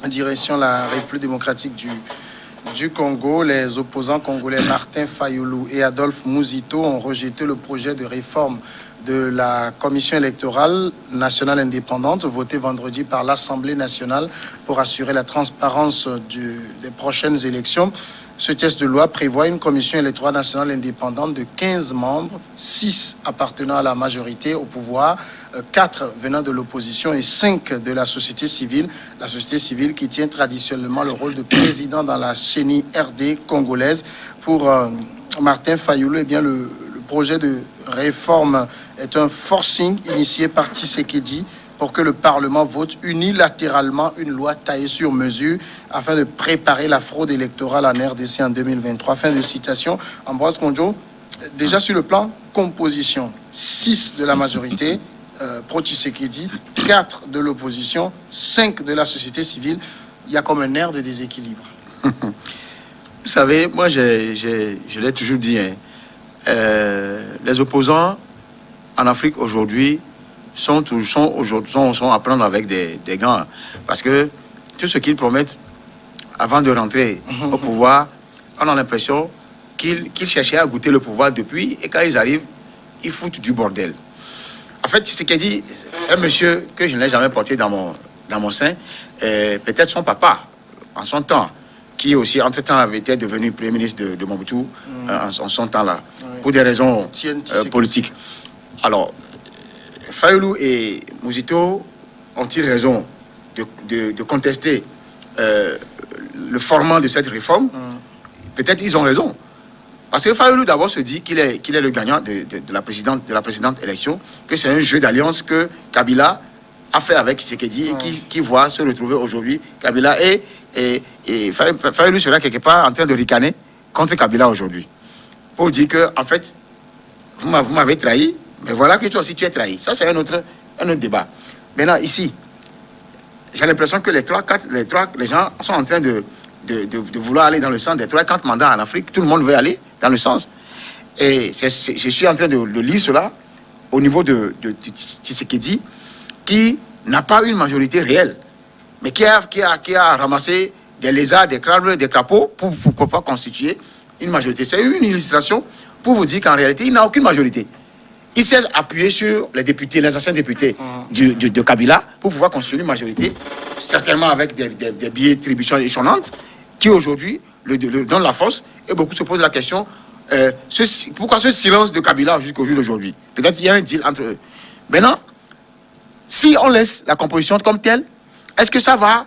direction la République démocratique du Congo. Les opposants congolais Martin Fayoulou et Adolphe Mouzito ont rejeté le projet de réforme de la Commission électorale nationale indépendante votée vendredi par l'Assemblée nationale pour assurer la transparence des prochaines élections. Ce texte de loi prévoit une commission électorale nationale indépendante de 15 membres, 6 appartenant à la majorité au pouvoir, 4 venant de l'opposition et 5 de la société civile. La société civile qui tient traditionnellement le rôle de président dans la CENI RD congolaise. Pour Martin Fayoulou, eh bien, le projet de réforme est un forcing initié par Tshisekedi pour que le Parlement vote unilatéralement une loi taillée sur mesure afin de préparer la fraude électorale en RDC en 2023. Fin de citation. Ambroise Kondjo, déjà sur le plan composition, 6 de la majorité pro-Tshisekedi, 4 de l'opposition, 5 de la société civile. Il y a comme un air de déséquilibre. Vous savez, moi je l'ai toujours dit, les opposants en Afrique aujourd'hui sont à prendre avec des gants. Parce que tout ce qu'ils promettent avant de rentrer au pouvoir, on a l'impression qu'ils cherchaient à goûter le pouvoir depuis, et quand ils arrivent, ils foutent du bordel. En fait, ce qu'il dit, c'est un monsieur que je n'ai jamais porté dans mon sein, peut-être son papa, en son temps, qui aussi, entre-temps, avait été devenu Premier ministre de Mobutu, en son temps-là, pour des raisons politiques. Alors, Fayoulou et Mouzito ont-ils raison de contester le format de cette réforme? Peut-être ils ont raison. Parce que Fayoulou d'abord se dit qu'il est le gagnant de la précédente élection, que c'est un jeu d'alliance que Kabila a fait avec Tshisekedi et qui voit se retrouver aujourd'hui Kabila et Fayoulou sera quelque part en train de ricaner contre Kabila aujourd'hui. Pour dire que, en fait, vous m'avez trahi, mais voilà que toi aussi tu es trahi. Ça, c'est un autre débat. Maintenant, ici, j'ai l'impression que les gens sont en train de vouloir aller dans le sens des 3-4 mandats en Afrique. Tout le monde veut aller dans le sens. Et je suis en train de lire cela au niveau de Tshisekedi, qui n'a pas une majorité réelle, mais qui a ramassé des lézards, des crabes, des crapauds pour pourquoi pas constituer une majorité. C'est une illustration pour vous dire qu'en réalité, il n'a aucune majorité. Il s'est appuyé sur les députés, les anciens députés de Kabila pour pouvoir construire une majorité, certainement avec des billets de tribution échelonnantes, qui aujourd'hui le donnent la force. Et beaucoup se posent la question, pourquoi ce silence de Kabila jusqu'au jour d'aujourd'hui? Peut-être qu'il y a un deal entre eux. Maintenant, si on laisse la composition comme telle, est-ce que ça va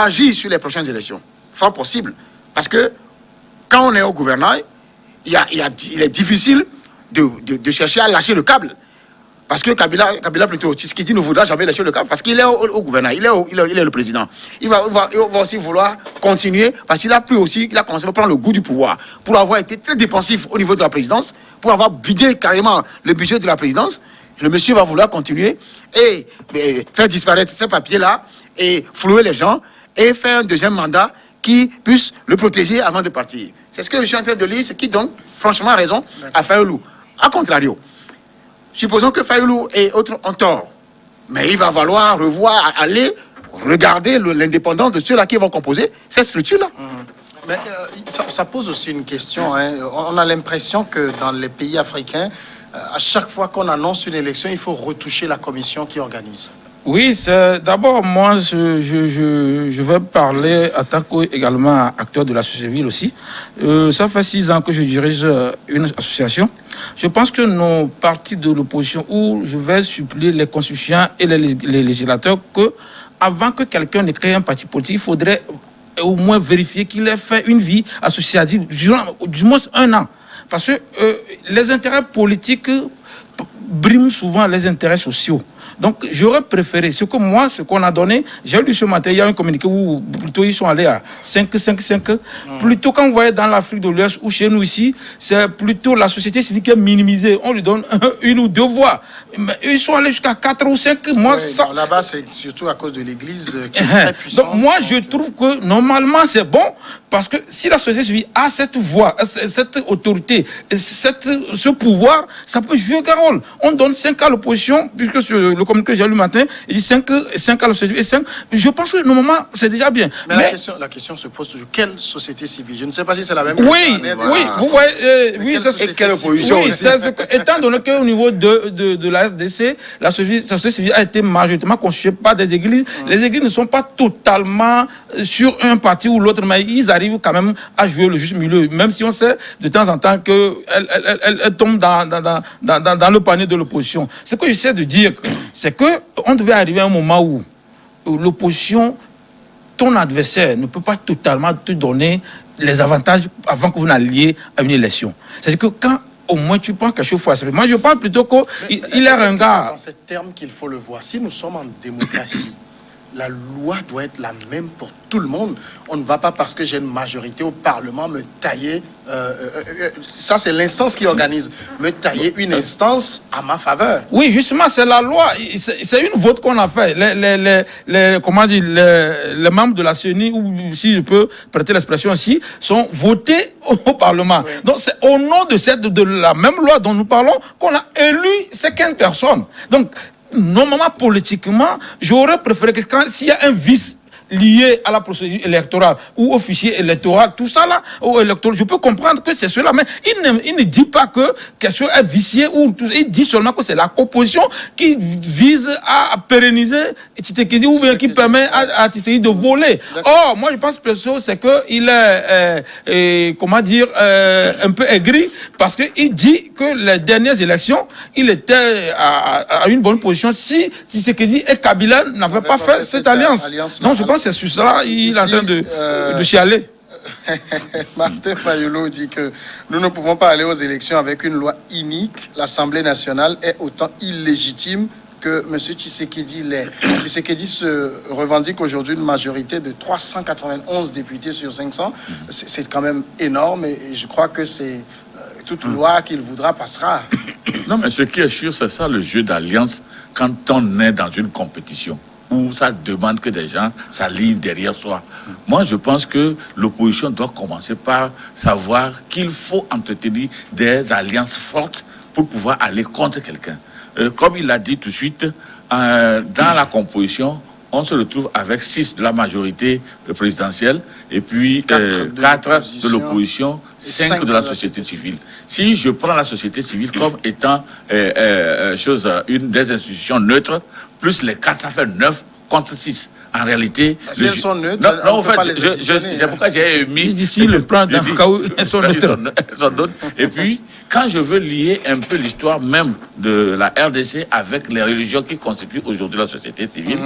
agir sur les prochaines élections? Fort possible. Parce que quand on est au gouvernail, il est difficile de chercher à lâcher le câble. Parce que Kabila plutôt, Tshisekedi ne voudra jamais lâcher le câble. Parce qu'il est au gouvernail, il est le président. Il va aussi vouloir continuer, parce qu'il a commencé à prendre le goût du pouvoir. Pour avoir été très dépensif au niveau de la présidence, pour avoir vidé carrément le budget de la présidence, le monsieur va vouloir continuer et faire disparaître ces papiers-là et flouer les gens et faire un deuxième mandat qui puisse le protéger avant de partir. C'est ce que je suis en train de lire, ce qui donne franchement raison à Fayoulou. A contrario, supposons que Fayoulou et autres ont tort, mais il va falloir aller regarder l'indépendance de ceux-là qui vont composer cette structure-là. Mais ça pose aussi une question. On a l'impression que dans les pays africains, à chaque fois qu'on annonce une élection, il faut retoucher la commission qui organise. Oui, d'abord, moi, je vais parler en tant qu'également acteur de la société civile aussi. Ça fait 6 ans que je dirige une association. Je pense que nos partis de l'opposition, où je vais supplier les constituants et les législateurs, que avant que quelqu'un ne crée un parti politique, il faudrait au moins vérifier qu'il ait fait une vie associative, du moins 1 an. Parce que les intérêts politiques briment souvent les intérêts sociaux. Donc, j'aurais préféré, ce qu'on a donné, j'ai lu ce matin, il y a un communiqué où plutôt ils sont allés à 5. Plutôt quand vous voyez dans l'Afrique de l'Ouest ou chez nous ici, c'est plutôt la société civile qui est minimisée. On lui donne 1 ou 2 voix. Mais ils sont allés jusqu'à 4 ou 5. Moi, là-bas, c'est surtout à cause de l'Église qui est très puissante. Donc, moi, je trouve que normalement, c'est bon. parce que si la société civile a cette voix, cette autorité, ce pouvoir, ça peut jouer un rôle. On donne 5 à l'opposition, puisque sur le communiqué que j'ai lu le matin, il dit 5 à la société civile et 5. Je pense que normalement, c'est déjà bien. Mais la question se pose toujours, quelle société civile? Je ne sais pas si c'est la même Oui, vous voyez, oui, et quelle opposition oui, étant donné qu'au niveau de la RDC, la société civile a été majoritairement constituée par des églises. Les églises ne sont pas totalement sur un parti ou l'autre, mais ils arrivent quand même à jouer le juste milieu, même si on sait de temps en temps qu'elles tombent dans le panier de l'opposition. Ce que j'essaie de dire, c'est qu'on devait arriver à un moment où l'opposition, ton adversaire ne peut pas totalement te donner les avantages avant que vous n'alliez à une élection. C'est-à-dire que quand au moins tu prends quelque chose, moi je pense plutôt qu'il est ringard. C'est dans ces termes qu'il faut le voir. Si nous sommes en démocratie, la loi doit être la même pour tout le monde. On ne va pas, parce que j'ai une majorité au Parlement, me tailler. Ça, c'est l'instance qui organise. Me tailler une instance à ma faveur. Oui, justement, c'est la loi. C'est une vote qu'on a fait. Les membres de la CENI, ou si je peux prêter l'expression ici, sont votés au Parlement. Oui. Donc, c'est au nom de la même loi dont nous parlons qu'on a élu ces 15 personnes. Donc, normalement, politiquement, j'aurais préféré que s'il y a un vice lié à la procédure électorale ou au fichier électoral, tout ça là, au électoral, je peux comprendre que c'est cela, mais il ne dit pas que quelque chose est vicié ou tout ça. Il dit seulement que c'est la composition qui vise à pérenniser Tshisekedi ou bien qui permet à Tshisekedi de voler. Or, moi je pense que c'est qu'il est, un peu aigri parce qu'il dit que les dernières élections, il était à une bonne position si Tshisekedi et Kabila n'avaient pas fait cette alliance. Donc je pense c'est sur cela, il est en train de chialer. Martin Fayulu dit que nous ne pouvons pas aller aux élections avec une loi inique. L'Assemblée nationale est autant illégitime que M. Tshisekedi l'est. Tshisekedi se revendique aujourd'hui une majorité de 391 députés sur 500. C'est quand même énorme et je crois que c'est toute loi qu'il voudra passera. Non, mais ce qui est sûr, c'est ça le jeu d'alliance quand on est dans une compétition où ça demande que des gens s'allient derrière soi. Moi, je pense que l'opposition doit commencer par savoir qu'il faut entretenir des alliances fortes pour pouvoir aller contre quelqu'un. Comme il l'a dit tout de suite, dans la composition, on se retrouve avec 6 de la majorité présidentielle et puis 4 de l'opposition, 5 de la société civile. Si je prends la société civile comme étant une des institutions neutres, plus les 4, ça fait 9 contre 6. En réalité... Si elles sont neutres, en fait, c'est pourquoi j'ai mis... D'ici le plan d'un cas où elles sont neutres. Et puis, quand je veux lier un peu l'histoire même de la RDC avec les religions qui constituent aujourd'hui la société civile,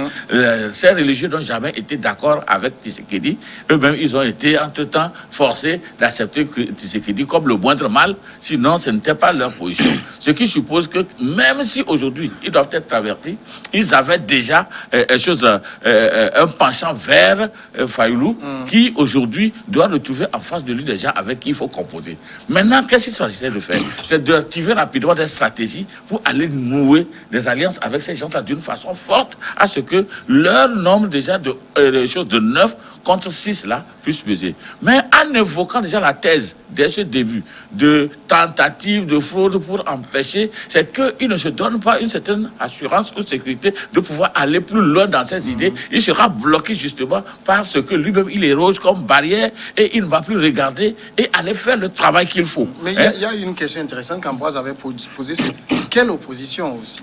ces religieux n'ont jamais été d'accord avec Tshisekedi. Eux-mêmes, ils ont été, entre-temps, forcés d'accepter Tshisekedi comme le moindre mal, sinon ce n'était pas leur position. Ce qui suppose que, même si aujourd'hui, ils doivent être avertis, ils avaient déjà un penchant vers Fayulu, qui aujourd'hui doit retrouver en face de lui des gens avec qui il faut composer. Maintenant, qu'est-ce qu'il s'agissait de faire? C'est d'activer rapidement des stratégies pour aller nouer des alliances avec ces gens-là d'une façon forte, à ce que leur nombre déjà de choses de 9 contre 6 là puisse peser. Mais en évoquant déjà la thèse dès ce début de tentative de fraude pour empêcher, c'est qu'il ne se donne pas une certaine assurance ou sécurité de pouvoir aller plus loin dans ses idées. Il sera bloqué justement parce que lui-même il érose comme barrière et il ne va plus regarder et aller faire le travail qu'il faut. Mais il y a une question intéressante qu'Ambroise avait posée, c'est quelle opposition aussi?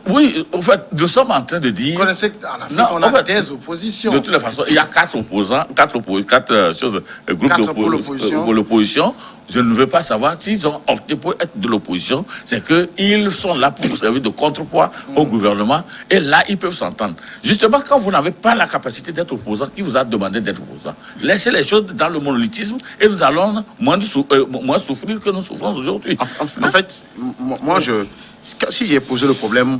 Oui, en fait, nous sommes en train de dire... Vous connaissez qu'en Afrique, on a des oppositions. De toute façon, il y a 4 opposants, 4 groupes pour l'opposition. Je ne veux pas savoir s'ils ont opté pour être de l'opposition. C'est qu'ils sont là pour servir de contrepoids au gouvernement. Et là, ils peuvent s'entendre. Justement, quand vous n'avez pas la capacité d'être opposant, qui vous a demandé d'être opposant? Laissez les choses dans le monolithisme et nous allons moins souffrir que nous souffrons aujourd'hui. En fait, moi, si j'ai posé le problème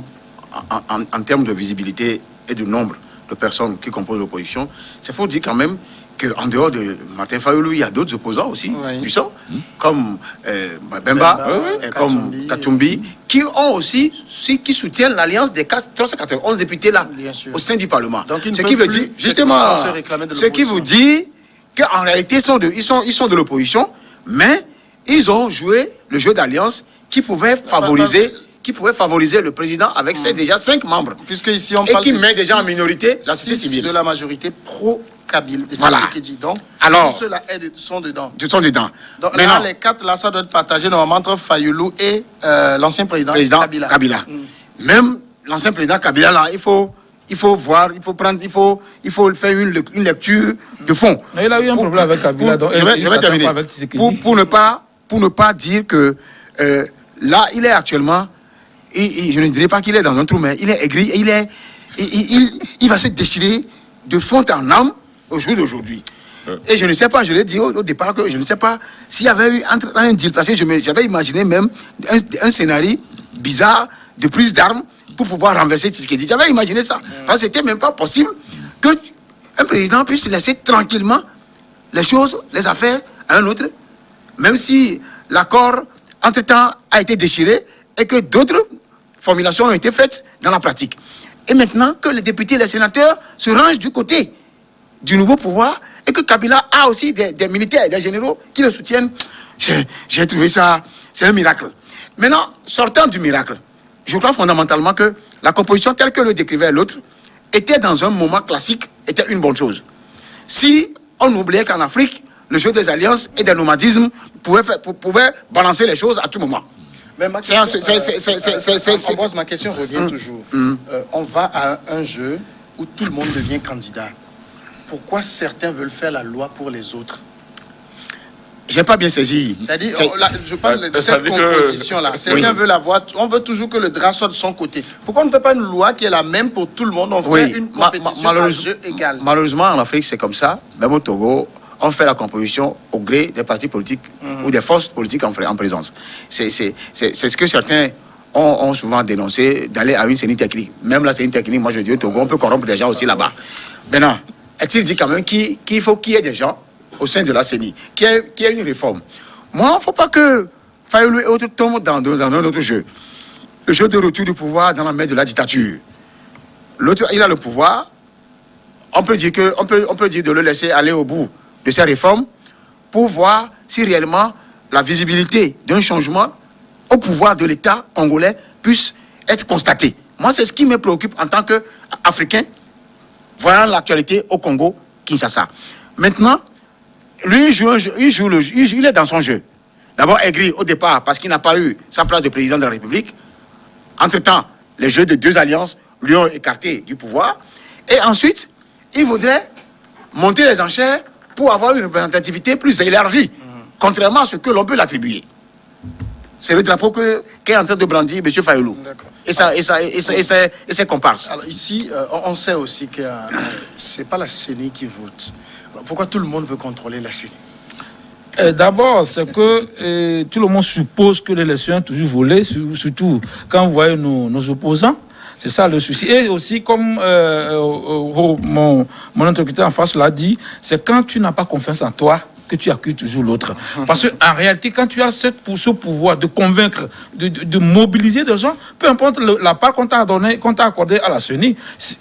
en termes de visibilité et de nombre de personnes qui composent l'opposition, c'est faut dire quand même qu'en dehors de Martin Fayulu, il y a d'autres opposants aussi puissants, comme Bemba, comme Katumbi, qui ont aussi, qui soutiennent l'alliance des 391 députés là, au sein du Parlement. Donc, ce qui veut dire, justement, ce qui vous dit qu'en réalité, ils sont de l'opposition, mais ils ont joué le jeu d'alliance qui pouvait favoriser le président avec ses déjà 5 membres. Puisque ici on et parle qui de met déjà en 6 minorité la société civile. De la majorité pro-Kabyle. Voilà. C'est ce qui dit. Donc, Alors, tous ceux-là sont dedans. Ils sont dedans. Donc Maintenant, là, les 4, là, ça doit être partagé normalement entre Fayoulou et l'ancien président Kabila. Même l'ancien président Kabila, là, il faut voir, il faut faire une lecture de fond. Mais il a eu un problème avec Kabila. Je vais terminer. Pour ne pas dire que là, il est actuellement, je ne dirais pas qu'il est dans un trou, mais il est aigri, il va se déchirer de fond en âme au jour d'aujourd'hui. Et je ne sais pas, je l'ai dit au départ, que je ne sais pas s'il y avait eu un deal, parce que j'avais imaginé même un scénario bizarre de prise d'armes pour pouvoir renverser Tshisekedi. J'avais imaginé ça. Parce que c'était même pas possible qu'un président puisse laisser tranquillement les choses, les affaires à un autre, même si l'accord entre-temps a été déchiré et que d'autres formulations ont été faites dans la pratique. Et maintenant que les députés et les sénateurs se rangent du côté du nouveau pouvoir et que Kabila a aussi des militaires et des généraux qui le soutiennent, j'ai trouvé ça, c'est un miracle. Maintenant, sortant du miracle, je crois fondamentalement que la composition telle que le décrivait l'autre était dans un moment classique, était une bonne chose. Si on oubliait qu'en Afrique, le jeu des alliances et des nomadismes pouvait balancer les choses à tout moment. Mais ma question revient toujours. On va à un jeu où tout le monde devient candidat. Pourquoi certains veulent faire la loi pour les autres? J'ai pas bien saisi. C'est-à-dire, je parle de cette composition-là. Certains veulent avoir, on veut toujours que le drap soit de son côté. Pourquoi on ne fait pas une loi qui est la même pour tout le monde? On fait une compétition à jeu égal. Malheureusement, en Afrique, c'est comme ça. Même au Togo, on fait la composition au gré des partis politiques ou des forces politiques en présence. C'est ce que certains ont souvent dénoncé, d'aller à une CENI technique. Même la CENI technique, moi je dis au Togo, on peut corrompre des gens aussi là-bas. Maintenant, est-il dit quand même qu'il faut qu'il y ait des gens au sein de la CENI, qu'il y ait une réforme. Moi, il ne faut pas que Fayoulou et autres tombent dans un autre jeu. Le jeu de retour du pouvoir dans la main de la dictature. L'autre, il a le pouvoir. On peut dire de le laisser aller au bout de ces réformes pour voir si réellement la visibilité d'un changement au pouvoir de l'État congolais puisse être constatée. Moi, c'est ce qui me préoccupe en tant qu'Africain, voyant l'actualité au Congo, Kinshasa. Maintenant, lui, il est dans son jeu. D'abord aigri au départ parce qu'il n'a pas eu sa place de président de la République. Entre-temps, les jeux de 2 alliances lui ont écarté du pouvoir. Et ensuite, il voudrait monter les enchères pour avoir une représentativité plus élargie, contrairement à ce que l'on peut l'attribuer. C'est le drapeau qu'est en train de brandir M. Fayoulou et ses comparses. Alors ici, on sait aussi que ce n'est pas la CENI qui vote. Alors, pourquoi tout le monde veut contrôler la CENI? D'abord, c'est que tout le monde suppose que l'élection est toujours volée, surtout quand vous voyez nos opposants. C'est ça le souci. Et aussi, comme mon interlocuteur en face l'a dit, c'est quand tu n'as pas confiance en toi que tu accuses toujours l'autre. Parce qu'en réalité, quand tu as ce pouvoir de convaincre, de mobiliser des gens, peu importe la part qu'on t'a donnée, qu'on t'a accordée à la CENI,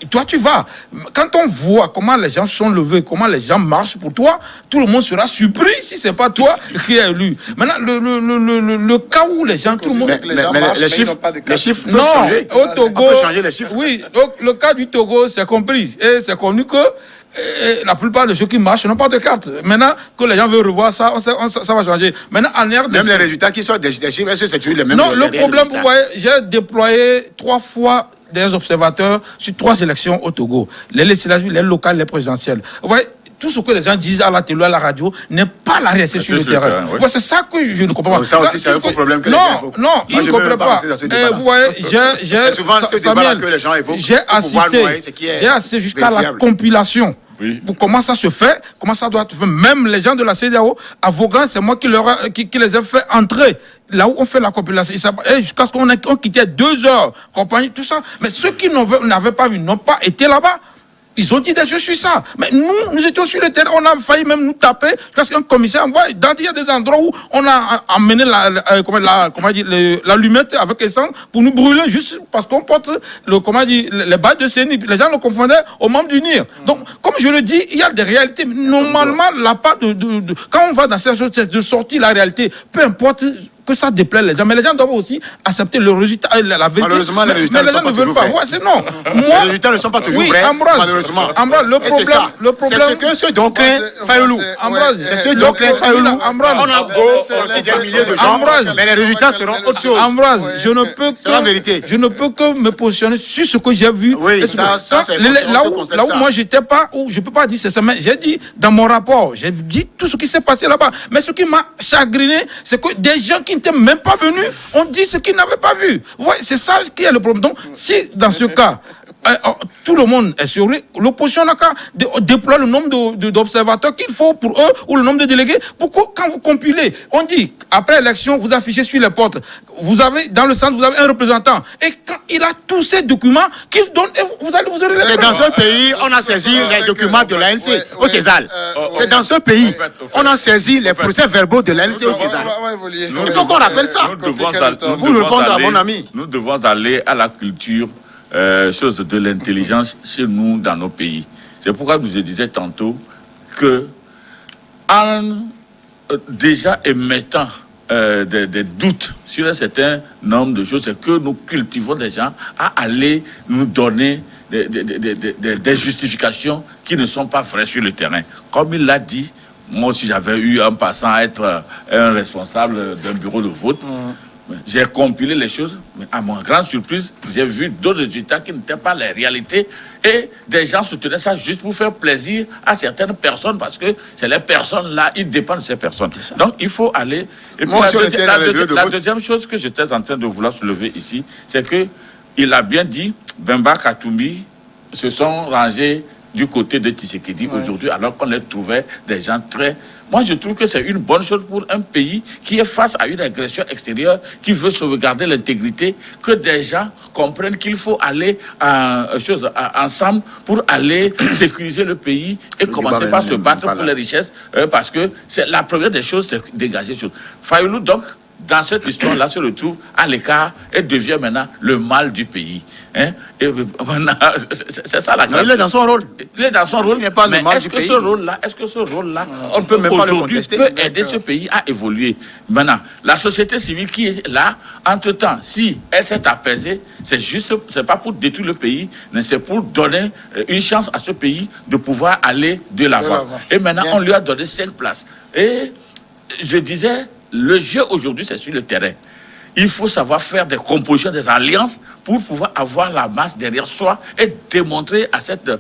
toi tu vas. Quand on voit comment les gens sont levés, comment les gens marchent pour toi, tout le monde sera surpris si c'est pas toi qui es élu. Maintenant, le cas où les gens, tout le monde... Les chiffres peuvent non, changer. au Togo, on peut changer les chiffres. Oui, donc le cas du Togo, c'est compris. Et c'est connu que la plupart de ceux qui marchent n'ont pas de carte. Maintenant que les gens veulent revoir ça, ça va changer. Maintenant, en RDC... Même les résultats qui sortent des chiffres, est-ce que c'est toujours les mêmes? Non, le problème, vous voyez, j'ai déployé 3 fois des observateurs sur 3 élections au Togo. Les législatives, les locales, les présidentielles. Vous voyez, tout ce que les gens disent à la télé, à la radio, n'est pas la réalité sur le terrain. Oui. C'est ça que je ne comprends pas. Ça aussi, c'est un faux problème que les gens évoquent. Non, ils ne comprennent pas. Vous voyez, c'est souvent ce débat que les gens évoquent. J'ai assisté jusqu'à la compilation. Oui. Pour comment ça se fait, comment ça doit se faire. Même les gens de la CEDEAO, avocats, c'est moi qui les ai fait entrer là où on fait la compilation. Et jusqu'à ce qu'on quittait 2 heures, compagnie, tout ça. Mais ceux qui n'avaient pas vu, n'ont pas été là-bas. Ils ont dit des choses sur ça. Mais nous étions sur le terrain, on a failli même nous taper parce qu'un commissaire envoie. Il y a des endroits où on a amené l'allumette avec essence pour nous brûler juste parce qu'on porte les balles de CENI. Les gens le confondaient aux membres du NIR. Donc, comme je le dis, il y a des réalités. Normalement, la part quand on va dans cette chose, c'est de sortir la réalité, peu importe que ça déplaît les gens, mais les gens doivent aussi accepter le résultat, la vérité. Malheureusement, les résultats mais les gens ne veulent pas. Ouais, c'est non. Les résultats ne sont pas toujours vrais, Ambroise, malheureusement. Ambroise, le problème, c'est ce que dont craint Fayoulou. C'est ce dont craint Fayoulou. On a beau des milliers de gens, mais les résultats seront autre chose. Ambroise, je ne peux que me positionner sur ce que j'ai vu. Oui, ça c'est là où moi j'étais pas, où je peux pas dire c'est ça, mais j'ai dit dans mon rapport, j'ai dit tout ce qui s'est passé là-bas. Mais ce qui m'a chagriné, c'est que des gens qui n'étaient même pas venus ont dit ce qu'ils n'avaient pas vu. Ouais, c'est ça qui est le problème. Donc, si dans ce cas, tout le monde est sur l'opposition n'a qu'à déployer le nombre d'observateurs qu'il faut pour eux ou le nombre de délégués. Pourquoi, quand vous compilez, on dit après l'élection, vous affichez sur les portes, vous avez dans le centre, vous avez un représentant, et quand il a tous ces documents qu'il donne, vous aurez les c'est dans ce pays, on a saisi les documents de l'ANC au César. C'est dans ce pays, on a saisi les procès verbaux de l'ANC au César. Il faut qu'on rappelle ça. Pour répondre à mon ami. Nous devons aller à la culture, chose de l'intelligence chez nous, dans nos pays. C'est pourquoi je disais tantôt que en déjà émettant des doutes sur un certain nombre de choses, c'est que nous cultivons des gens à aller nous donner des justifications qui ne sont pas vraies sur le terrain. Comme il l'a dit, moi aussi j'avais eu un passant à être un responsable d'un bureau de vote. J'ai compilé les choses, mais à ma grande surprise, j'ai vu d'autres résultats qui n'étaient pas les réalités et des gens soutenaient ça juste pour faire plaisir à certaines personnes parce que c'est les personnes là, ils dépendent de ces personnes. Donc il faut aller. Et puis la deuxième chose que j'étais en train de vouloir soulever ici, c'est que il a bien dit, Bemba Katumbi se sont rangés du côté de Tshisekedi aujourd'hui, alors qu'on les trouvait des gens très... Moi, je trouve que c'est une bonne chose pour un pays qui est face à une agression extérieure, qui veut sauvegarder l'intégrité, que des gens comprennent qu'il faut aller ensemble pour aller sécuriser le pays et commencer par se battre pour les richesses, parce que c'est la première des choses, c'est dégager les choses. Fayoulou, donc, dans cette histoire-là, se retrouve à l'écart et devient maintenant le mal du pays. Hein? Et maintenant, c'est ça la grande. Il est dans son rôle. Il est dans son rôle. Il n'est pas le mal du pays. Est-ce que ce rôle-là, on ne peut même pas le contester, peut aider ce pays à évoluer? Maintenant, la société civile qui est là, entre-temps, si elle s'est apaisée, c'est juste, c'est pas pour détruire le pays, mais c'est pour donner une chance à ce pays de pouvoir aller de l'avant. Et maintenant, on lui a donné 5 places. Et je disais, le jeu aujourd'hui, c'est sur le terrain. Il faut savoir faire des compositions, des alliances pour pouvoir avoir la masse derrière soi et démontrer à cette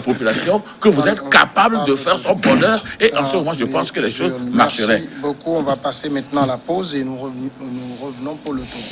population que vous êtes capable de faire son bonheur. Et en ce moment, je pense que les choses marcheraient. Merci beaucoup. On va passer maintenant à la pause et nous revenons pour le Togo.